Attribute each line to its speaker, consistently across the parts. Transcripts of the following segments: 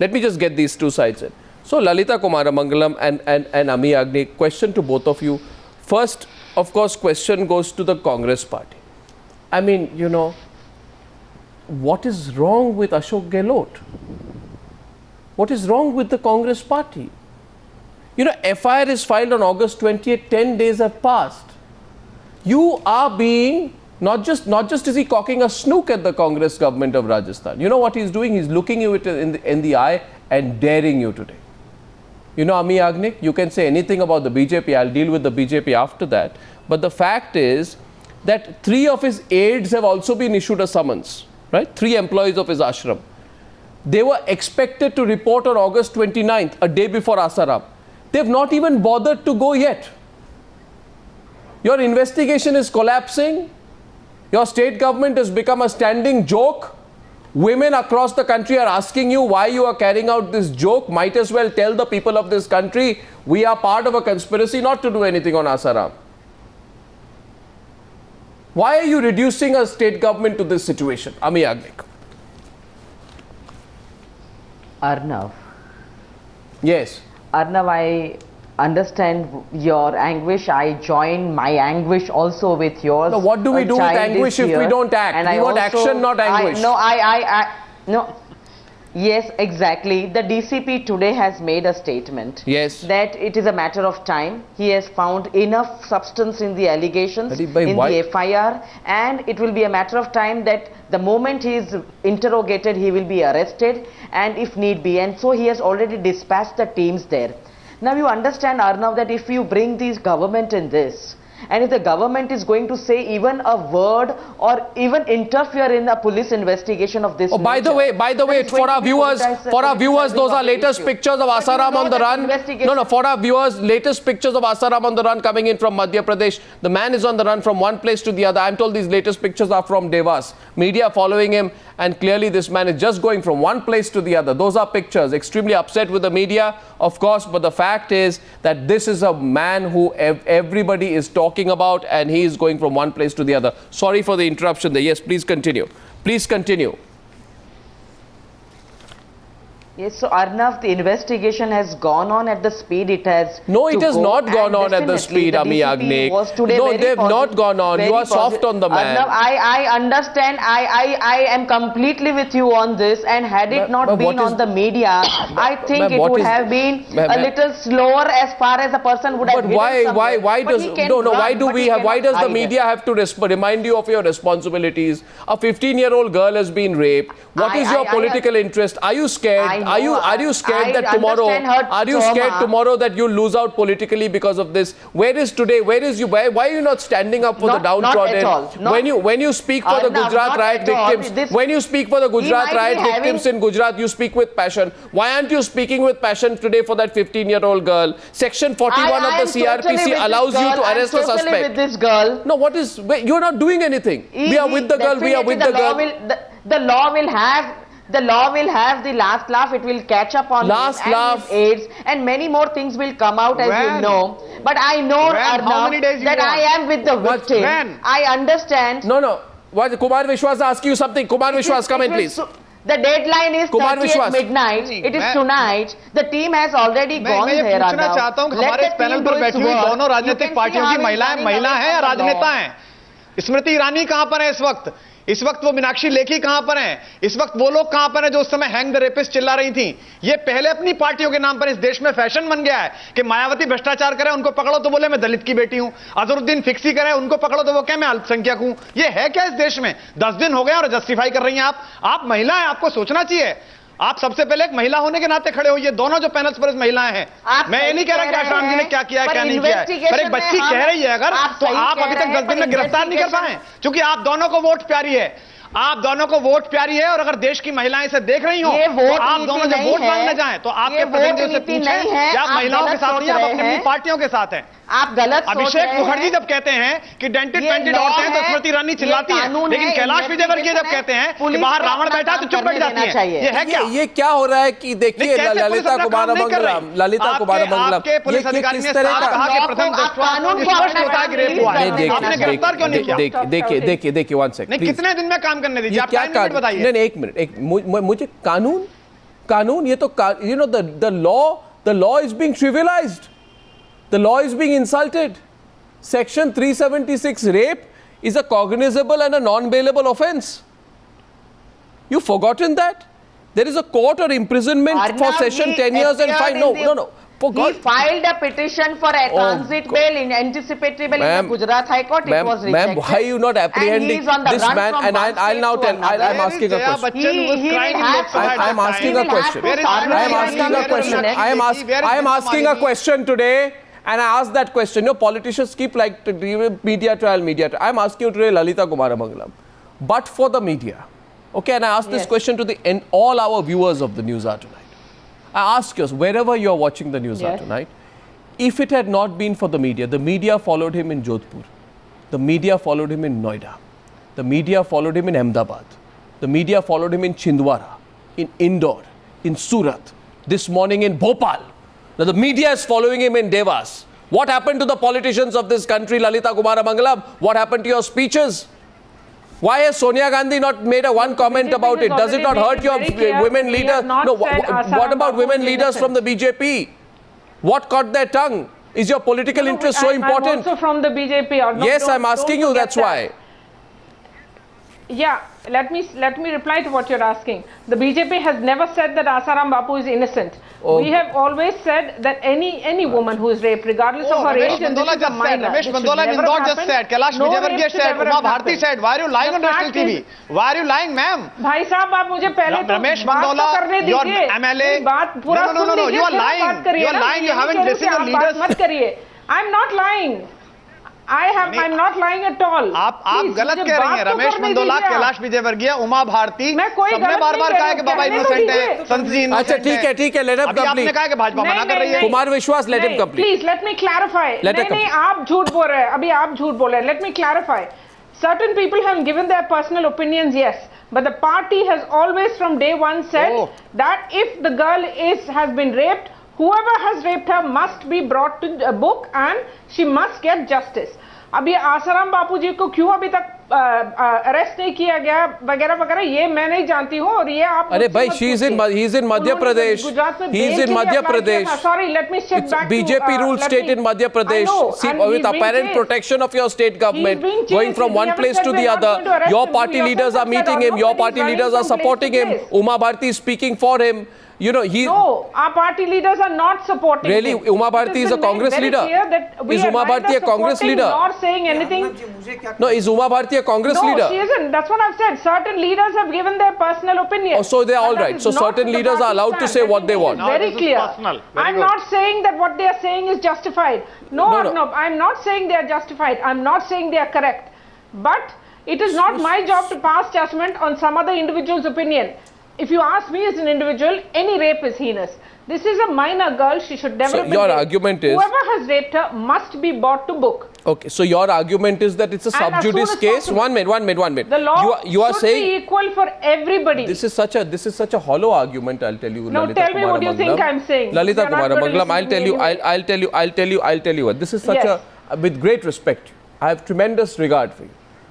Speaker 1: Let me just get these two sides in. So Lalita Kumaramangalam and Ami Yagnik, question to both of you. First, of course, question goes to the Congress party. I mean, you know, what is wrong with Ashok Gehlot? What is wrong with the Congress party? You know, FIR is filed on August 20th, 10 days have passed. You are being, not just is he cocking a snook at the Congress government of Rajasthan. You know what he's doing? He's looking you in the eye and daring you today. You know, Ami Yagnik, you can say anything about the BJP. I'll deal with the BJP after that. But the fact is that 3 of his aides have also been issued a summons, right? 3 employees of his ashram. They were expected to report on August 29th, a day before Asaram. They've not even bothered to go yet. Your investigation is collapsing. Your state government has become a standing joke. Women across the country are asking you why you are carrying out this joke. Might as well tell the people of this country, we are part of a conspiracy not to do anything on Asaram. Why are you reducing a state government to this situation? Ami Yagnik.
Speaker 2: Arnav.
Speaker 1: Yes.
Speaker 2: Arnav, I understand your anguish. I join my anguish also with yours.
Speaker 1: No, what do we do with anguish if we don't act?
Speaker 2: And
Speaker 1: we want action, not anguish.
Speaker 2: No. Yes, exactly. The DCP today has made a statement.
Speaker 1: Yes.
Speaker 2: That it is a matter of time. He has found enough substance in the allegations, in the FIR, and it will be a matter of time that the moment he is interrogated, he will be arrested, and if need be. And so he has already dispatched the teams there. Now you understand, Arnav, that if you bring this government in this, and if the government is going to say even a word or even interfere in the police investigation of this
Speaker 1: by the way, for our viewers, those are latest pictures of Asaram on the run. No, for our viewers, latest pictures of Asaram on the run coming in from Madhya Pradesh. The man is on the run from one place to the other. I'm told these latest pictures are from Devas. Media following him, and clearly this man is just going from one place to the other. Those are pictures. Extremely upset with the media, of course, but the fact is that this is a man who everybody is talking about, and he is going from one place to the other. Sorry for the interruption there. Yes, please continue. Please continue.
Speaker 2: Yes, so Arnav, the investigation has gone on at the speed it has.
Speaker 1: No, it has not gone on at the speed, Ami Yagnik. No, they have not gone on. You are soft on the man.
Speaker 2: Arnav, I understand. I am completely with you on this. And had it not been on the media, I think it would have been a little slower as far as a person would have.
Speaker 1: But why does the media have to remind you of your responsibilities? A 15-year-old girl has been raped. What is your political interest? Are you scared? Are you scared that tomorrow? Are you scared tomorrow that you lose out politically because of this? Where is today? Why are you not standing up for the downtrodden? When you speak for the Gujarat riot victims, when you speak for the Gujarat riot victims in Gujarat, you speak with passion. Why aren't you speaking with passion today for that 15-year-old girl? Section 41 of the CRPC allows you to arrest a suspect.
Speaker 2: With this girl.
Speaker 1: No, you're not doing anything. We are with the girl. We are with the girl.
Speaker 2: The law will have the last laugh. It will catch up on
Speaker 1: last laugh,
Speaker 2: AIDS, and many more things will come out, as you know. But I know, Arnav, that I am with the victim. I understand.
Speaker 1: No. What? Kumar Vishwas ask you something. Kumar Vishwas, come in, please.
Speaker 2: The deadline is 30th midnight. It is tonight. The team has already gone there.
Speaker 3: मैं पूछना चाहता हूं, हमारे इस panel पर बैठी हुई दोनों राजनीतिक पार्टियों की महिला हैं या राजनेता हैं? स्मृति ईरानी कहां पर है इस वक्त? इस वक्त वो मीनाक्षी लेखी कहां पर हैं? इस वक्त वो लोग कहां पर हैं जो उस समय हैंग द रेपिस्ट चिल्ला रही थी? ये पहले अपनी पार्टियों के नाम पर इस देश में फैशन बन गया है कि मायावती भ्रष्टाचार करे, उनको पकड़ो तो बोले मैं दलित की बेटी हूं। अजहरुद्दीन फिक्सी करे, उनको पकड़ो तो वो क्या मैं अल्पसंख्यक हूं। ये है क्या इस देश में? 10 दिन हो गए और जस्टिफाई कर रही हैं आप महिला हैं, आपको सोचना चाहिए। आप सबसे पहले एक महिला होने के नाते खड़े हो। ये दोनों जो पैनल्स पर इस महिलाएं हैं, मैं ये नहीं कह रहा कि आश्राम जी ने क्या किया है क्या नहीं किया है, पर एक बच्ची कह रही है अगर, तो आप अभी तक 10 दिन में गिरफ्तार नहीं कर पाए, क्योंकि आप दोनों को वोट प्यारी है। आप दोनों को वोट प्यारी है, और अगर देश की महिलाएं इसे देख रही हो तो आप दोनों जब वोट मांगने जाएं तो आपके प्रतिनिधियों से पूछें कि आप महिलाओं के साथ नहीं, आप अपनी पार्टियों के साथ हैं।
Speaker 2: आप गलत
Speaker 3: अभिषेक मुखर्जी जब कहते हैं कि डेंटेड पेंटेड औरतें हैं तो स्मृति ईरानी चिल्लाती है, लेकिन कैलाश विजयवर्गीय जब कहते हैं कि बाहर रावण बैठा तो चुप बैठ जाती है। ये है क्या?
Speaker 1: ये क्या हो रहा है कि देखिए ललिता कुमारमंगलम ये किस तरह का, देखिए वन सेकंड,
Speaker 3: कितने दिन में काम करने दीजिए, आप टाइम लिमिट बताइए।
Speaker 1: नहीं, एक मिनट, मुझे कानून कानून, ये तो you know the law is being trivialized. The law is being insulted. Section 376 rape is a cognizable and a non-bailable offence. You've forgotten that? There is a court or imprisonment for session 10 years and fine. No.
Speaker 2: He filed a petition for a transit bail in anticipatory bail in the Gujarat High Court. It was rejected.
Speaker 1: Ma'am, why are you not apprehending this man? And I'll now tell. I'm asking a question. I'm asking a question. I am asking a question today, and I ask that question. You know, politicians keep like to give media trial. I'm asking you today, Lalita Kumaramangalam, but for the media, okay? And I ask this question to all our viewers of the News Hour tonight. I ask you, wherever you are watching the News Hour tonight, if it had not been for the media followed him in Jodhpur, the media followed him in Noida, the media followed him in Ahmedabad, the media followed him in Chhindwara, in Indore, in Surat, this morning in Bhopal. Now the media is following him in Devas. What happened to the politicians of this country, Lalita Kumaramangalam? What happened to your speeches? Why has Sonia Gandhi not made one comment about it? Does it not hurt your women leaders? No, what about women leaders from the BJP? What caught their tongue? Is your political interest so important?
Speaker 4: I'm also from the BJP.
Speaker 1: Yes, I'm asking you, that's why.
Speaker 4: Yeah, let me reply to what you're asking. The BJP has never said that Asaram Bapu is innocent. We have always said that any woman who is raped, regardless of her age, and this is a minor.
Speaker 3: Ramesh Mandole in Indore just said, Kailash Vijayvargiya said, Uma Bharti said, why are you lying on national TV? Why are you lying, ma'am?
Speaker 4: भाई साहब आप मुझे पहले
Speaker 3: Ramesh Mandole, your MLA. No, you are lying. You are lying. You haven't listened to leaders.
Speaker 4: मत करिए. I'm not lying. I'm not lying at all.
Speaker 3: आप गलत कह रही हैं. रमेश मंडोला, कैलाश विजयवर्गीय, उमा भारती, सबने बार-बार कहा है कि बाबा इनोसेंट है, संत जी इनोसेंट है.
Speaker 1: अच्छा ठीक है, let him complete.
Speaker 3: अभी आपने कहा कि भाजपा मना कर रही है.
Speaker 1: कुमार विश्वास, let him complete.
Speaker 4: Please let me clarify. नहीं आप झूठ बोल रहे हैं. अभी आप झूठ बोल रहे हैं. Let me clarify. Certain people have given their personal opinions, yes, but the party has always from day one said that if the girl has been raped, whoever has raped her must be brought to a book and she must get justice. अब ये आसाराम बापू जी को क्यों अभी तक arrest नहीं किया गया वगैरह वगैरह ये मैं नहीं जानती हूँ और ये आप
Speaker 1: अरे भाई he is in Madhya Pradesh. He is in Madhya Pradesh.
Speaker 4: Sorry, let me shift back to
Speaker 1: BJP ruled state in Madhya Pradesh. With apparent protection of your state government, going from one place to the other. Your party leaders are meeting him. Your party leaders are supporting him. Uma Bharti is speaking for him. You know,
Speaker 4: no, our party leaders are not supporting
Speaker 1: really him. Uma Bharti is a Congress leader. Is Uma Bharti a Congress leader?
Speaker 4: Not saying anything.
Speaker 1: No, is Uma Bharti a Congress leader?
Speaker 4: No, she isn't. That's what I've said. Certain leaders have given their personal opinion.
Speaker 1: Oh, so they're all right. So certain leaders are allowed to say what they want.
Speaker 4: Very clear. I'm not saying that what they are saying is justified. No, I'm not saying they are justified. I'm not saying they are correct. But it is not my job to pass judgment on some other individual's opinion. If you ask me as an individual, any rape is heinous. This is a minor girl. She should never be.
Speaker 1: So your argument is
Speaker 4: whoever has raped her must be brought to book.
Speaker 1: Okay. So your argument is that it's a sub judice case. One minute.
Speaker 4: The law
Speaker 1: you are
Speaker 4: should
Speaker 1: saying
Speaker 4: be equal for everybody.
Speaker 1: This is such a hollow argument. I'll tell you.
Speaker 4: No,
Speaker 1: Lalita
Speaker 4: tell me what you think I'm saying.
Speaker 1: Lalita Kumaramangalam, I'll tell you what. This is such with great respect. I have tremendous regard for you.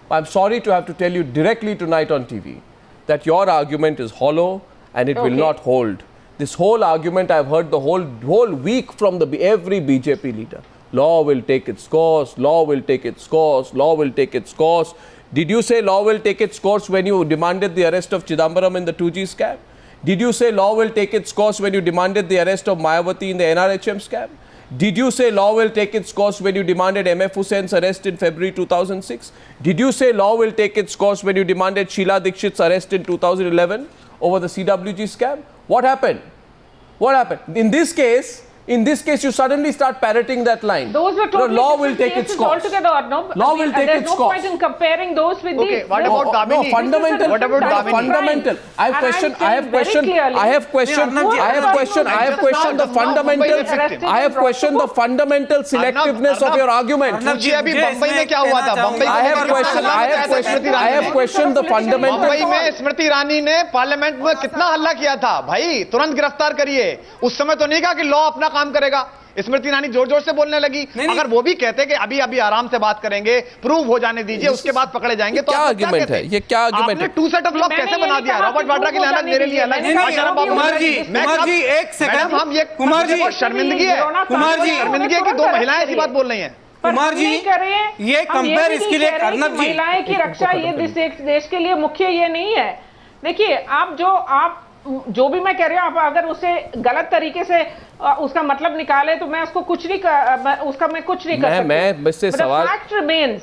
Speaker 1: I'm sorry to have to tell you directly tonight on TV that your argument is hollow and it will not hold. This whole argument I've heard the whole week from every BJP leader. Law will take its course, law will take its course, law will take its course. Did you say law will take its course when you demanded the arrest of Chidambaram in the 2G scam? Did you say law will take its course when you demanded the arrest of Mayawati in the NRHM scam? Did you say law will take its course when you demanded MF Hussein's arrest in February 2006? Did you say law will take its course when you demanded Sheila Dikshit's arrest in 2011 over the CWG scam? What happened? What happened? In this case, you suddenly start parroting that line.
Speaker 4: Those were totally
Speaker 1: law will take its course.
Speaker 4: Altogether, no?
Speaker 1: Law will take its course.
Speaker 4: There's no point in comparing those with these.
Speaker 3: What about Damini?
Speaker 1: No, fundamental.
Speaker 3: What about Damini?
Speaker 1: Fundamental. I have questioned the fundamental selectiveness of your argument.
Speaker 3: अभी बंबई में क्या हुआ था?
Speaker 1: I have questioned the fundamental.
Speaker 3: Bombay में स्मृति ईरानी ने parliament में कितना हल्ला किया था? भाई तुरंत गिरफ्तार करिए. उस समय तो नहीं कहा कि लॉ अपना काम करेगा। स्मृति ईरानी जोर जोर से बोलने लगी। अगर वो भी कहते कि अभी अभी आराम से बात करेंगे, प्रूव हो जाने दीजिए, उसके बाद पकड़े जाएंगे, तो
Speaker 1: क्या आर्गुमेंट है? ये क्या आर्गुमेंट है?
Speaker 3: टू सेट ऑफ लॉ कैसे बना दिया? रॉबर्ट वाड्रा के लिए अलग, मेरे लिए अलग।
Speaker 5: कुमार जी एक सेकंड,
Speaker 3: हम ये
Speaker 5: कुमार जी
Speaker 3: शर्मिंदगी है,
Speaker 5: कुमार जी
Speaker 3: शर्मिंदगी है कि दो महिलाएं ऐसी बात बोल रही हैं।
Speaker 5: कुमार जी ये कंपेयर इसके लिए अर्नब जी,
Speaker 4: महिलाएं की रक्षा ये देश के लिए मुख्य ये नहीं है। देखिए आप जो भी मैं कह रही हूँ, आप अगर उसे गलत तरीके से उसका मतलब निकाले तो मैं उसको कुछ नहीं मैं कुछ नहीं कर सकती।
Speaker 1: मैं इससे सवाल
Speaker 4: fact remains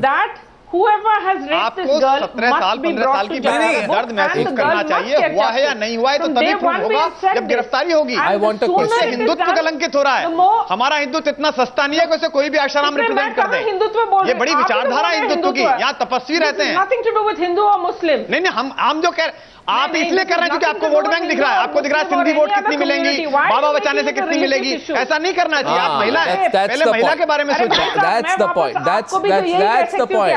Speaker 4: that whoever has raped this girl
Speaker 3: 17
Speaker 4: must
Speaker 3: साल
Speaker 4: be
Speaker 3: 15
Speaker 4: brought
Speaker 3: साल
Speaker 4: to
Speaker 3: की
Speaker 4: justice.
Speaker 3: दर्द महसूस करना चाहिए। हुआ है या नहीं हुआ है तो तभी प्रूव होगा जब गिरफ्तारी होगी।
Speaker 1: I want a question.
Speaker 3: Hindutva कलंकित हो रहा है। हमारा हिंदुत्व इतना सस्ता नहीं है कि उसे कोई भी आशाराम रिप्रेजेंट कर दे।
Speaker 4: हिंदुत्व बोल
Speaker 3: ये बड़ी विचारधारा है हिंदुत्व की। यहाँ तपस्वी रहते हैं।
Speaker 4: Nothing to do with Hindu और मुस्लिम।
Speaker 3: नहीं हम जो कह आप इसलिए कर रहे हैं क्योंकि आपको वोट बैंक दिख रहा है, आपको दिख रहा है सिंधी वोट कितनी मिलेंगी, बाबा बचाने से कितनी मिलेगी। ऐसा नहीं करना चाहिए। आप महिला है, पहले महिला के बारे में सोचिए।
Speaker 1: That's the point. That's the point.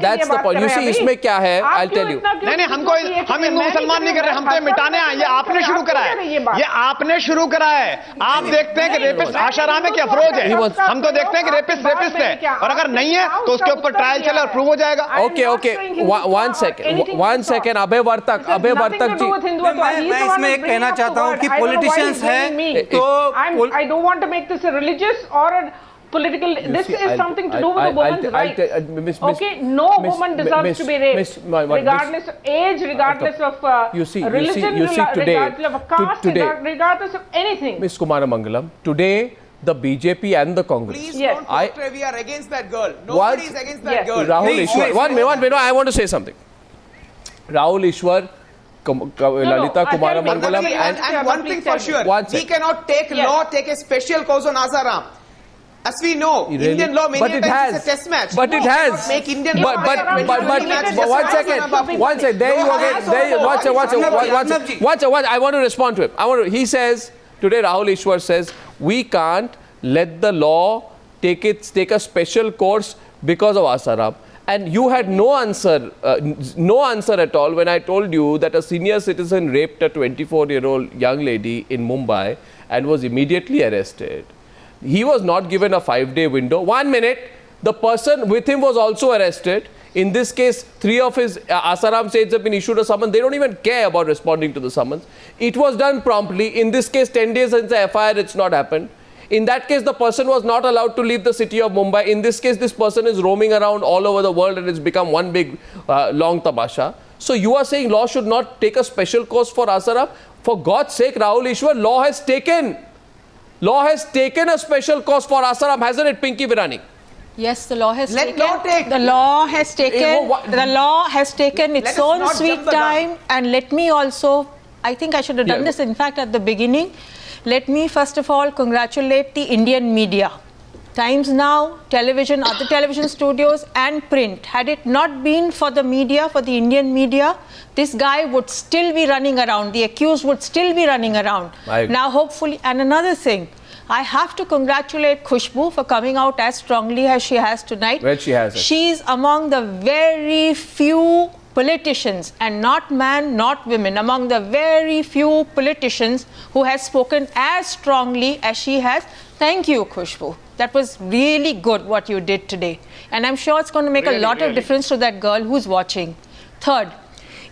Speaker 1: That's the point. You see, इसमें क्या है? I'll tell you.
Speaker 3: नहीं हम हिंदू मुसलमान नहीं कर रहे, हम तो मिटाने आए। ये आपने शुरू करा है, ये आपने शुरू करा है। आप देखते हैं कि रेपिस्ट आशाराम है कि अफरोज है। हम तो देखते हैं कि रेपिस्ट है, और अगर नहीं है तो उसके ऊपर ट्रायल चले और प्रूव हो जाएगा।
Speaker 1: Okay. One second. अभय वर्तक जी,
Speaker 5: मैं इसमें एक कहना चाहता हूँ कि पॉलिटिशियंस है तो
Speaker 4: I don't want to make this a religious or a political. This is something to do with a woman's right. Okay, no woman deserves to be raped, regardless of age, regardless of religion, regardless of caste, regardless of anything.
Speaker 1: Ms. Kumaramangalam, today the BJP and the Congress.
Speaker 6: Please
Speaker 4: Yes.
Speaker 6: don't portray we are against that girl. Nobody is against that girl.
Speaker 1: Rahul Ishwar, one minute, I want to say something. Rahul Ishwar, Lalita Kumaramangalam,
Speaker 6: and one thing for sure, we cannot take a special cause on Asaram. As we know,
Speaker 1: Really?
Speaker 6: Indian law many
Speaker 1: But it
Speaker 6: times
Speaker 1: has.
Speaker 6: is a test match.
Speaker 1: But it has.
Speaker 6: Make Indian
Speaker 1: But one second. There you again. Watch. I want to respond to him. He says today. Rahul Ishwar says we can't let the law take a special course because of Asaram. And you had no answer at all when I told you that a senior citizen raped a 24-year-old young lady in Mumbai and was immediately arrested. He was not given a 5-day window. 1 minute, the person with him was also arrested. In this case, 3 of his Asaram states have been issued a summons. They don't even care about responding to the summons. It was done promptly. In this case, 10 days since the FIR, it's not happened. In that case, the person was not allowed to leave the city of Mumbai. In this case, this person is roaming around all over the world and it's become one big long tamasha. So you are saying law should not take a special course for Asaram? For God's sake, Rahul Ishwar, law has taken a special course for Asaram, hasn't it, Pinky Virani?
Speaker 7: Yes, the law has taken.
Speaker 6: The law has
Speaker 7: taken its own sweet time. And let me also, I think I should have done this in fact at the beginning. Let me first of all congratulate the Indian media. Times Now, television, other television studios and print. Had it not been for the media, for the Indian media, this guy would still be running around. The accused would still be running around. Now hopefully, and another thing, I have to congratulate Khushbu for coming out as strongly as she has tonight.
Speaker 1: Well, she has.
Speaker 7: She's among the very few politicians, and not man, not women, among the very few politicians who has spoken as strongly as she has. Thank you, Khushbu. That was really good what you did today. And I'm sure it's going to make a lot of difference to that girl who's watching. Third,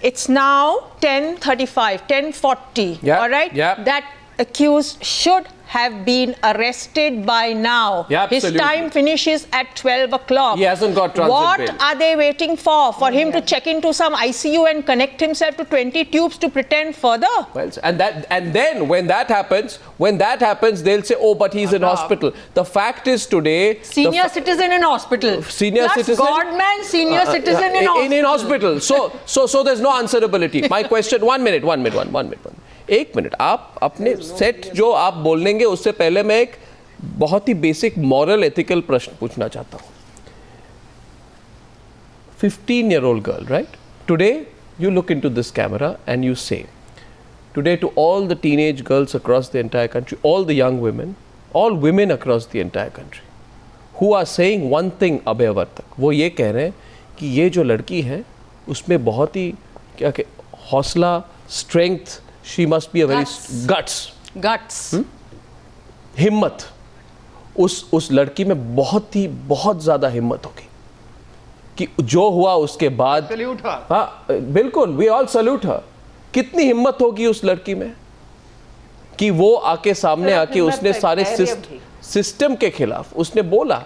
Speaker 7: it's now 10:35, 10:40, all right? That accused should have been arrested by now. His time finishes at 12 o'clock.
Speaker 1: He hasn't got transit bail.
Speaker 7: What are they waiting for? For him to check into some ICU and connect himself to 20 tubes to pretend further?
Speaker 1: Well, and then when that happens, they'll say, oh, but he's in hospital. The fact is today...
Speaker 7: Senior citizen in hospital.
Speaker 1: Senior
Speaker 7: Plus
Speaker 1: citizen...
Speaker 7: God-man, senior citizen in hospital.
Speaker 1: In hospital. So there's no answerability. My question... One minute. एक minute, आप अपने set जो आप बोल लेंगे उससे पहले मैं एक बहुत ही बेसिक मॉरल एथिकल प्रश्न पूछना चाहता हूँ. 15-year-old girl, right? Today you look into this camera and you say, today to all the teenage girls across the entire country, all the young women, all women across the entire country, who are saying one thing, अभय वर्तक, वो ये कह रहे हैं कि ये जो लड़की है उसमें बहुत ही क्या हौसला, strength, she must be a very guts. हिम्मत, उस लड़की में बहुत ज्यादा हिम्मत होगी कि जो हुआ उसके बाद, हाँ बिल्कुल, वी ऑल सल्यूट हर। कितनी हिम्मत होगी उस लड़की में कि वो आके सामने आके उसने सारे सिस्टम के खिलाफ उसने बोला